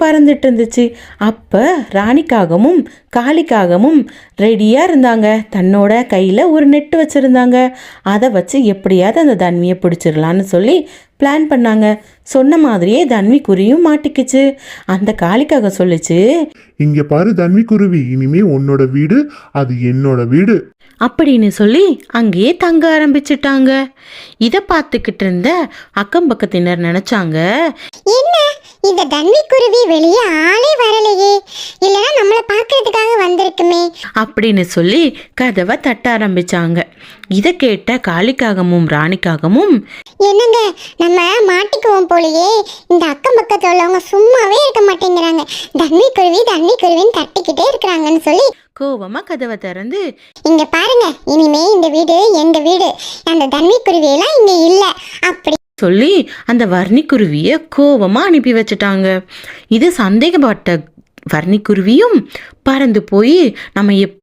பறந்துட்டு இருந்துச்சு. அப்போ ராணிக்காகமும் காளிக்காகமும் ரெடியாக இருந்தாங்க. தன்னோட கையில் ஒரு நெட்டு வச்சுருந்தாங்க. அதை வச்சு எப்படியாவது அந்த தன்வியை பிடிச்சிடலான்னு சொல்லி பிளான் பண்ணாங்க. சொன்ன மாதிரியே தன்வி குருவியும் மாட்டிக்கிச்சு. அந்த காளிக்காக சொல்லிச்சு, இங்க பாரு தன்வி குருவி, இனிமே உன்னோட வீடு அது என்னோட வீடு அப்படின்னு சொல்லி அங்கேயே தங்க ஆரம்பிச்சிட்டாங்க. இதை பார்த்துக்கிட்டு இருந்த அக்கம் பக்கத்தினர் நினைச்சாங்க, என்ன இந்த தன்வி குருவி வெளியே ஆளே வரலையே, இல்லைன்னா நம்மளை பார்க்கறதுக்காக வந்திருக்குமே அப்படின்னு சொல்லி கதவை தட்ட ஆரம்பிச்சாங்க. இதை கேட்ட காளிக்காகமும் ராணிக்காகமும், என்னங்க நம்ம மாட்டிக்குவோம் போலயே, இந்த அக்கம் பக்கத்துல உள்ளவங்க சும்மாவே இருக்க மாட்டேங்கிறாங்க, தன்வி குருவின்னு தட்டிக்கிட்டே இருக்கிறாங்கன்னு சொல்லி கோவமா கதவை திறந்து, இங்க பாருங்க, இனிமே இந்த வீடு எங்க வீடு, அந்த தன்வி குருவியெல்லாம் இங்க இல்ல அப்படி சொல்லி அந்த வர்ணிக்குருவியை கோவமாக அனுப்பி வச்சுட்டாங்க. இது சந்தேகப்பட்ட வர்ணிக்குருவியும் பறந்து போய் நம்ம